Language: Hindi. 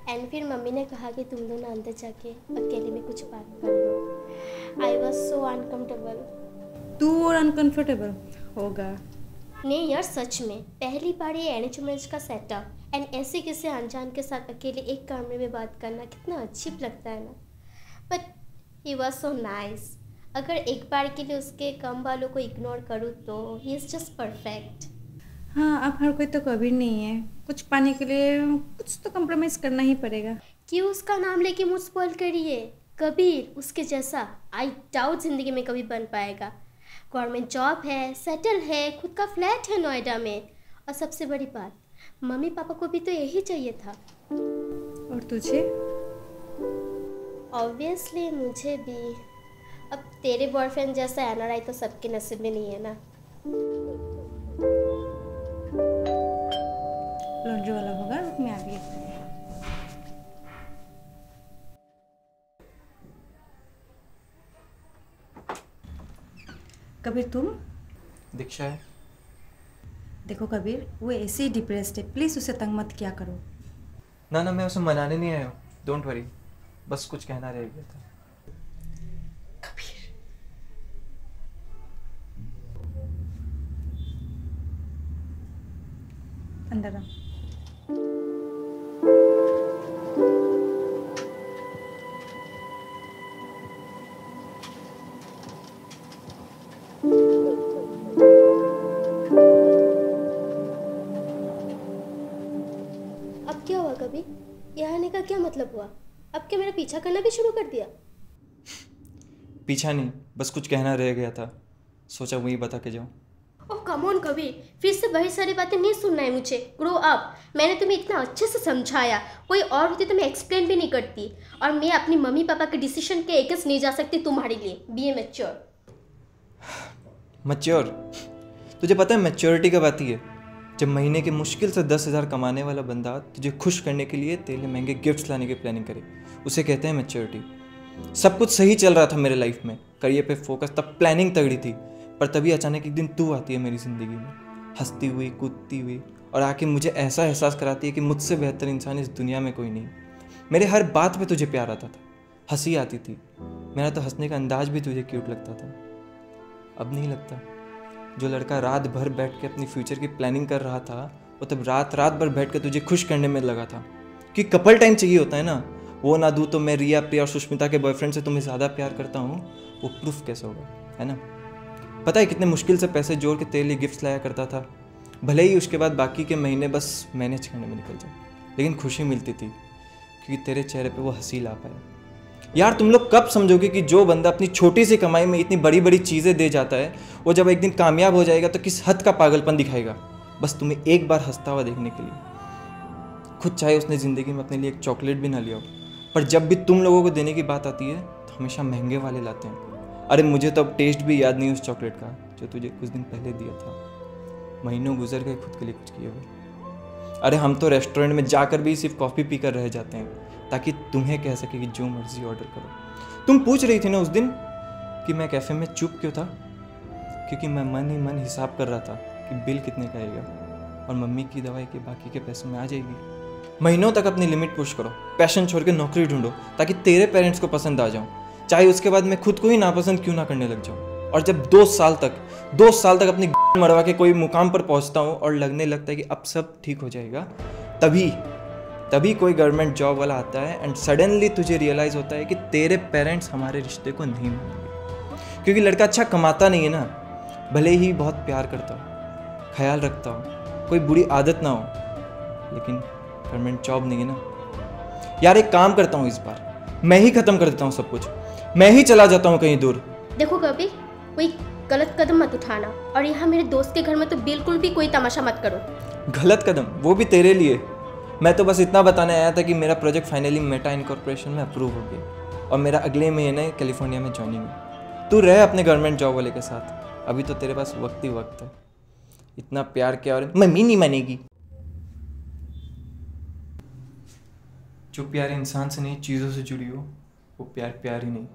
एंड फिर मम्मी ने कहा कि तुम दोनों अंदर जाके अकेले में कुछ बात कर लो। I was so uncomfortable. तू और अनकंफर्टेबल होगा? नहीं यार, सच में पहली बार ये अरेंज मैरिज का सेटअप एंड ऐसे किसी अनजान के साथ अकेले एक कमरे में बात करना कितना अजीब लगता है ना। But he was so nice. अगर एक बार के लिए उसके कम वालों को इग्नोर करूँ तो ही इज़ जस्ट परफेक्ट। हाँ, अब हर कोई तो कबीर नहीं है, कुछ पाने के लिए कुछ तो कॉम्प्रोमाइज़ करना ही पड़ेगा। क्यों उसका नाम लेके मुझ स्पॉइल करिए? कबीर उसके जैसा आई डाउट ज़िंदगी में कभी बन पाएगा। गवर्नमेंट जॉब है, सेटल है, खुद का फ्लैट है नोएडा में, और सबसे बड़ी बात मम्मी पापा को भी तो यही चाहिए था। और तुझे? ऑब्वियसली मुझे भी। अब तेरे बॉयफ्रेंड जैसा एनआरआई तो सबके नसीब में नहीं है ना। लॉन्ड्री वाला होगा, रुक मैं आ गई। कबीर तुम? दीक्षा है। देखो कबीर, वो ऐसे ही डिप्रेस्ड है, प्लीज़ उसे तंग मत किया करो। ना मैं उसे मनाने नहीं आया हूँ, डोंट वरी, बस कुछ कहना रह गया था। कबीर अंदर आ। अब क्या हुआ कभी? यहाँ आने का क्या मतलब हुआ? अब क्या मेरा पीछा करना भी शुरू कर दिया? पीछा नहीं, बस कुछ कहना रह गया था, सोचा वही बता के जाऊँ। ओह कम ऑन कबीर, फिर से वही सारी बातें नहीं सुनना है मुझे। Grow up. मैंने तुम्हें इतना अच्छे से समझाया, कोई और होती तो मैं एक्सप्लेन भी नहीं करती। और मैं अपनी मम्मी पापा के डिसीजन के अगेंस्ट नहीं जा सकती तुम्हारे लिए। Be a mature. मैच्योर? तुझे पता है मैच्योरिटी कब आती है? जब महीने के मुश्किल से 10,000 कमाने वाला बंदा तुझे खुश करने के लिए तेरे लिए महंगे गिफ्ट्स लाने की प्लानिंग करे, उसे कहते हैं मैच्योरिटी। सब कुछ सही चल रहा था मेरे लाइफ में, करियर पे फोकस, तब प्लानिंग तगड़ी थी, पर तभी अचानक एक दिन तू आती है मेरी ज़िंदगी में, हंसती हुई, कूदती हुई, और आके मुझे ऐसा एहसास कराती है कि मुझसे बेहतर इंसान इस दुनिया में कोई नहीं। मेरे हर बात पे तुझे प्यार आता था, हंसी आती थी, मेरा तो हंसने का अंदाज भी तुझे क्यूट लगता था। अब नहीं लगता। जो लड़का रात भर बैठ के अपनी फ्यूचर की प्लानिंग कर रहा था, वो तब रात भर बैठ के तुझे खुश करने में लगा था। कि कपल टाइम चाहिए होता है ना, वो ना दूँ तो मैं रिया, प्रिया और सुष्मिता के बॉयफ्रेंड से तुम्हें ज़्यादा प्यार करता हूँ, वो प्रूफ कैसे होगा, है ना? पता है कितने मुश्किल से पैसे जोड़ के तेरे लिए गिफ्ट्स लाया करता था, भले ही उसके बाद बाकी के महीने बस मैनेज करने में निकल जाए, लेकिन खुशी मिलती थी क्योंकि तेरे चेहरे पे वो हंसी ला पाया। यार तुम लोग कब समझोगे कि जो बंदा अपनी छोटी सी कमाई में इतनी बड़ी बड़ी चीज़ें दे जाता है, वो जब एक दिन कामयाब हो जाएगा तो किस हद का पागलपन दिखाएगा, बस तुम्हें एक बार हंसता हुआ देखने के लिए। खुद चाहे उसने ज़िंदगी में अपने लिए एक चॉकलेट भी ना लिया हो, पर जब भी तुम लोगों को देने की बात आती है तो हमेशा महंगे वाले लाते हैं। अरे मुझे तो अब टेस्ट भी याद नहीं उस चॉकलेट का जो तुझे कुछ दिन पहले दिया था। महीनों गुजर गए खुद के लिए कुछ किए हुए। अरे हम तो रेस्टोरेंट में जाकर भी सिर्फ कॉफ़ी पीकर रह जाते हैं ताकि तुम्हें कह सके कि जो मर्जी ऑर्डर करो। तुम पूछ रही थी ना उस दिन कि मैं कैफ़े में चुप क्यों था, क्योंकि मैं मन ही मन हिसाब कर रहा था कि बिल कितने का आएगा और मम्मी की दवाई के बाकी के पैसों में आ जाएगी। महीनों तक अपनी लिमिट पुश करो, पैशन छोड़ के नौकरी ढूंढो ताकि तेरे पेरेंट्स को पसंद आ जाऊँ, चाहे उसके बाद मैं खुद को ही नापसंद क्यों ना करने लग जाऊँ। और जब 2 साल तक अपनी मरवा के कोई मुकाम पर पहुँचता हूँ और लगने लगता है कि अब सब ठीक हो जाएगा, तभी कोई गवर्नमेंट जॉब वाला आता है एंड सडनली तुझे रियलाइज़ होता है कि तेरे पेरेंट्स हमारे रिश्ते को नहीं मानेंगे, क्योंकि लड़का अच्छा कमाता नहीं है ना, भले ही बहुत प्यार करता हो, ख्याल रखता हो, कोई बुरी आदत ना हो, लेकिन गवर्नमेंट जॉब नहीं है ना। यार एक काम करता हूँ, इस बार मैं ही ख़त्म कर देता हूँ सब कुछ, मैं ही चला जाता हूँ कहीं दूर। देखो कभी कोई गलत कदम मत उठाना, और यहाँ मेरे दोस्त के घर में तो बिल्कुल भी कोई तमाशा मत करो। गलत कदम? वो भी तेरे लिए? मैं तो बस इतना बताने आया था कि मेरा प्रोजेक्ट फाइनली मेटा इनकॉर्पोरेशन में अप्रूव हो गया और मेरा अगले महीने कैलिफोर्निया में जॉइनिंग है। तू रह अपने गवर्नमेंट जॉब वाले के साथ, अभी तो तेरे पास वक्त ही वक्त है। इतना प्यार किया और मम्मी नहीं मानेगी। जो प्यार इंसान से नहीं चीज़ों से जुड़ी हो, वो प्यार ही नहीं।